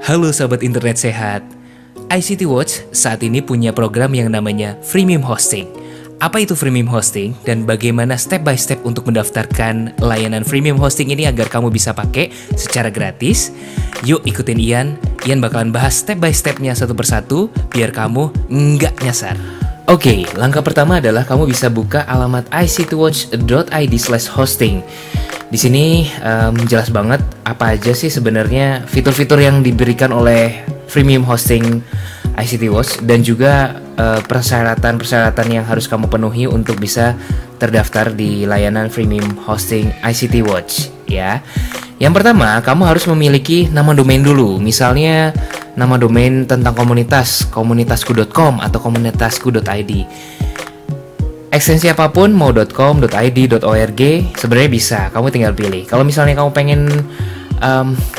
Halo sahabat internet sehat. ICT Watch saat ini punya program yang namanya Freemium Hosting. Apa itu Freemium Hosting dan bagaimana step by step untuk mendaftarkan layanan Freemium Hosting ini agar kamu bisa pakai secara gratis? Yuk ikutin Ian. Ian bakalan bahas step by stepnya satu persatu biar kamu nggak nyasar. Oke, langkah pertama adalah kamu bisa buka alamat ictwatch.id/hosting. Di sini jelas banget apa aja sih sebenarnya fitur-fitur yang diberikan oleh Freemium Hosting ICT Watch dan juga persyaratan-persyaratan yang harus kamu penuhi untuk bisa terdaftar di layanan Freemium Hosting ICT Watch ya. Yang pertama, kamu harus memiliki nama domain dulu. Misalnya nama domain tentang komunitas, komunitasku.com atau komunitasku.id. Ekstensi apapun, mau .com, .id, .org, sebenarnya bisa, kamu tinggal pilih. Kalau misalnya kamu pengen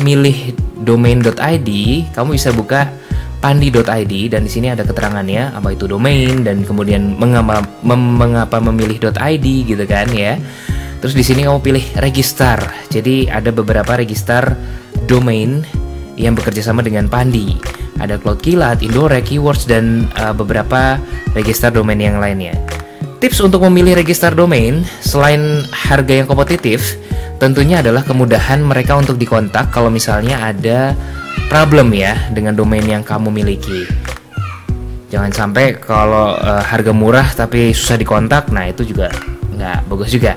milih domain.id, kamu bisa buka pandi.id dan di sini ada keterangannya apa itu domain dan kemudian mengapa memilih .id gitu kan ya. Terus di sini kamu pilih register. Jadi ada beberapa register domain yang bekerja sama dengan Pandi. Ada Cloudkilat, Indorek, Keywords dan beberapa register domain yang lainnya. Tips untuk memilih register domain selain harga yang kompetitif, tentunya adalah kemudahan mereka untuk dikontak kalau misalnya ada problem ya dengan domain yang kamu miliki. Jangan sampai kalau harga murah tapi susah dikontak, nah itu juga nggak bagus juga.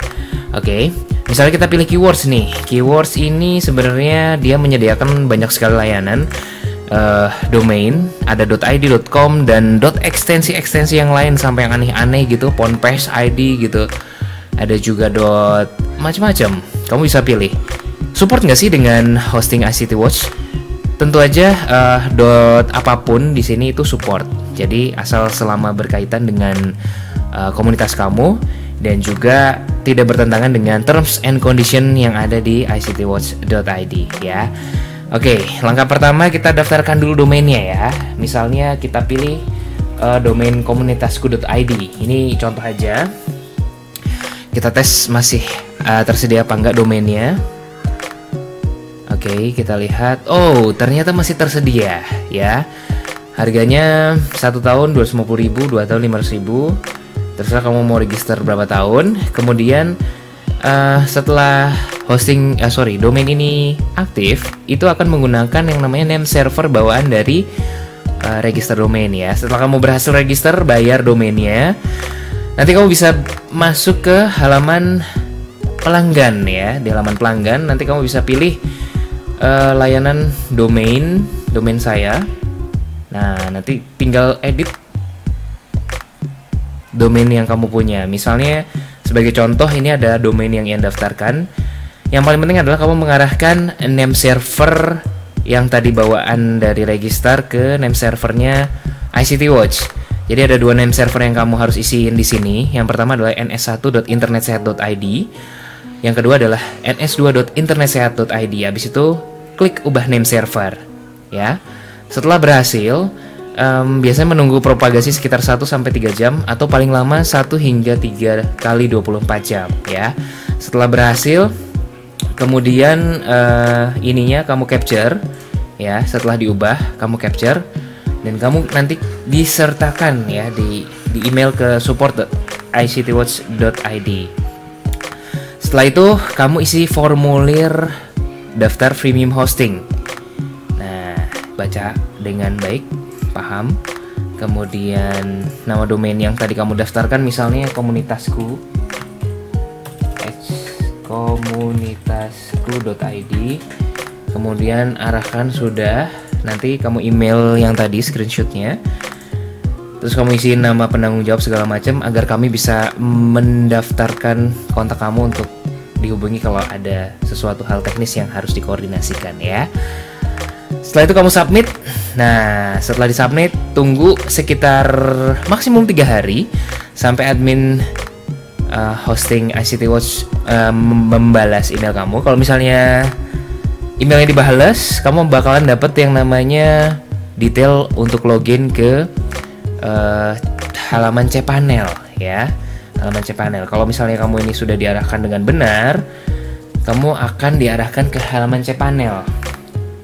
Oke, misalnya kita pilih Keywords nih. Keywords ini sebenarnya dia menyediakan banyak sekali layanan domain, ada .id, .com dan .ekstensi yang lain sampai yang aneh-aneh gitu, Ponpes ID gitu. Ada juga macam-macam. Kamu bisa pilih. Support nggak sih dengan hosting ICT Watch? Tentu aja apapun di sini itu support. Jadi asal selama berkaitan dengan komunitas kamu dan juga tidak bertentangan dengan terms and condition yang ada di ictwatch.id ya. Oke, langkah pertama kita daftarkan dulu domainnya ya. Misalnya kita pilih domain komunitasku.id. Ini contoh aja. Kita tes masih tersedia apa enggak domainnya. Oke, kita lihat. Oh, ternyata masih tersedia ya. Harganya 1 tahun 250.000, 2 tahun 500.000. Terserah kamu mau register berapa tahun. Kemudian setelah domain ini aktif, itu akan menggunakan yang namanya name server bawaan dari register domain ya. Setelah kamu berhasil register, bayar domainnya, nanti kamu bisa masuk ke halaman pelanggan ya. Di halaman pelanggan nanti kamu bisa pilih layanan domain saya. Nah, nanti tinggal edit domain yang kamu punya. Misalnya sebagai contoh ini ada domain yang Ian daftarkan. Yang paling penting adalah kamu mengarahkan name server yang tadi bawaan dari register ke name servernya ICT Watch. Jadi ada 2 name server yang kamu harus isiin di sini. Yang pertama adalah ns1.internetsehat.id. Yang kedua adalah ns2.internetsehat.id. Habis itu klik ubah name server ya. Setelah berhasil, biasanya menunggu propagasi sekitar 1-3 jam atau paling lama 1 hingga 3 kali 24 jam ya. Setelah berhasil, kemudian ininya kamu capture ya. Setelah diubah kamu capture dan kamu nanti disertakan ya di email ke support.ictwatch.id. Setelah itu kamu isi formulir daftar Freemium Hosting. Nah, baca dengan baik, paham. Kemudian nama domain yang tadi kamu daftarkan misalnya komunitasku.id. Kemudian arahkan sudah. Nanti kamu email yang tadi screenshotnya. Terus kamu isi nama penanggung jawab segala macam agar kami bisa mendaftarkan kontak kamu untuk dihubungi kalau ada sesuatu hal teknis yang harus dikoordinasikan ya. Setelah itu kamu submit. Nah, setelah disubmit, tunggu sekitar maksimum 3 hari sampai admin hosting ICT Watch membalas email kamu. Kalau misalnya emailnya dibalas, kamu bakalan dapet yang namanya detail untuk login ke halaman cPanel ya. Halaman cPanel. Kalau misalnya kamu ini sudah diarahkan dengan benar, kamu akan diarahkan ke halaman cPanel.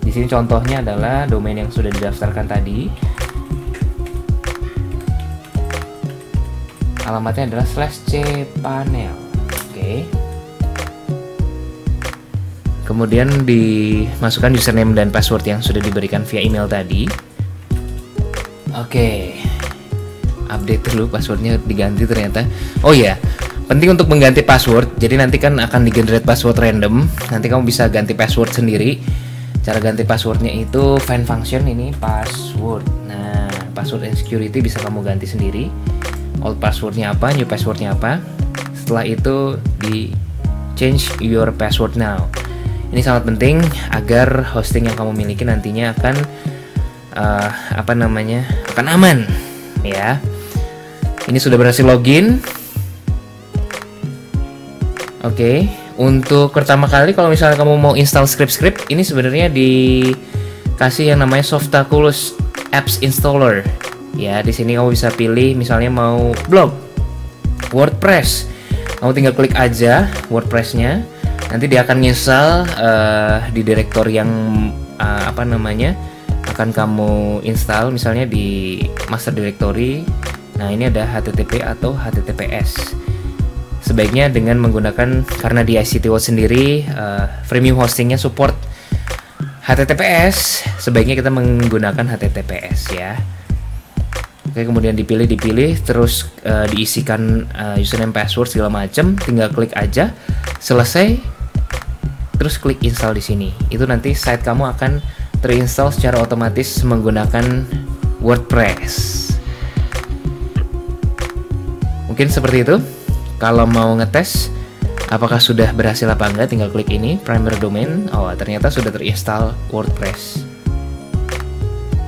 Di sini contohnya adalah domain yang sudah didaftarkan tadi. Alamatnya adalah /cpanel. Oke. Kemudian dimasukkan username dan password yang sudah diberikan via email tadi. Oke. Update dulu, passwordnya diganti ternyata. Oh iya, penting untuk mengganti password. Jadi nanti kan akan di-generate password random. Nanti kamu bisa ganti password sendiri. Cara ganti passwordnya itu find function ini password. Nah, password and security bisa kamu ganti sendiri. Old passwordnya apa, new passwordnya apa. Setelah itu di change your password now. Ini sangat penting agar hosting yang kamu miliki nantinya akan akan aman, ya. Ini sudah berhasil login. Oke, untuk pertama kali kalau misalnya kamu mau install script, ini sebenarnya dikasih yang namanya Softaculous Apps Installer. Ya, di sini kamu bisa pilih misalnya mau blog, WordPress. Kamu tinggal klik aja WordPress-nya. Nanti dia akan install di direktori yang akan kamu install, misalnya di master directory. Nah, ini ada HTTP atau HTTPS. Sebaiknya dengan menggunakan, karena di ICT Watch sendiri freemium hostingnya support HTTPS, sebaiknya kita menggunakan HTTPS ya. Oke, kemudian dipilih, terus diisikan username, password segala macam, tinggal klik aja, selesai. Terus klik install di sini. Itu nanti site kamu akan terinstall secara otomatis menggunakan WordPress. Mungkin seperti itu. Kalau mau ngetes apakah sudah berhasil apa enggak, tinggal klik ini primary domain. Oh, ternyata sudah terinstall WordPress.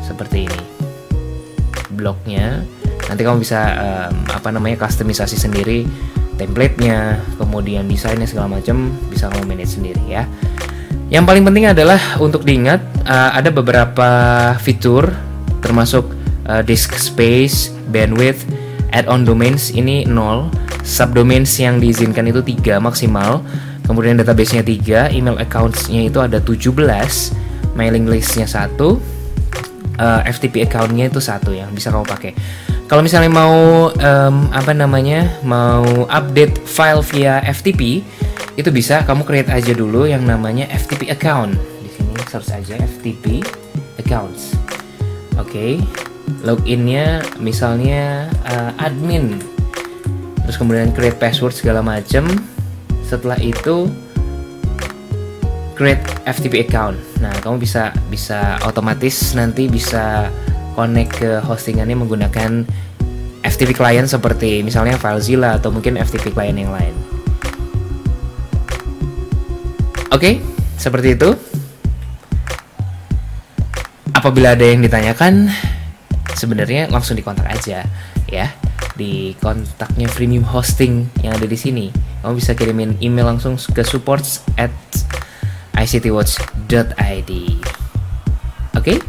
Seperti ini. Blognya. Nanti kamu bisa customisasi sendiri template-nya, kemudian desainnya segala macam bisa kamu manage sendiri ya. Yang paling penting adalah untuk diingat ada beberapa fitur termasuk disk space, bandwidth, add-on domains ini 0, subdomains yang diizinkan itu 3 maksimal, kemudian database-nya 3, email accounts-nya itu ada 17, mailing list-nya 1, FTP account-nya itu 1 yang bisa kamu pakai. Kalau misalnya mau mau update file via FTP, itu bisa kamu create aja dulu yang namanya FTP account. Di sini search aja FTP accounts. Oke. Loginnya misalnya admin. Terus kemudian create password segala macam. Setelah itu create FTP account. Nah, kamu bisa otomatis nanti bisa connect ke hostingannya menggunakan FTP client seperti misalnya FileZilla atau mungkin FTP client yang lain. Oke, seperti itu. Apabila ada yang ditanyakan, sebenarnya langsung dikontak aja ya, di kontaknya Freemium Hosting yang ada di sini. Kamu bisa kirimin email langsung ke supports@ictwatch.id. Oke?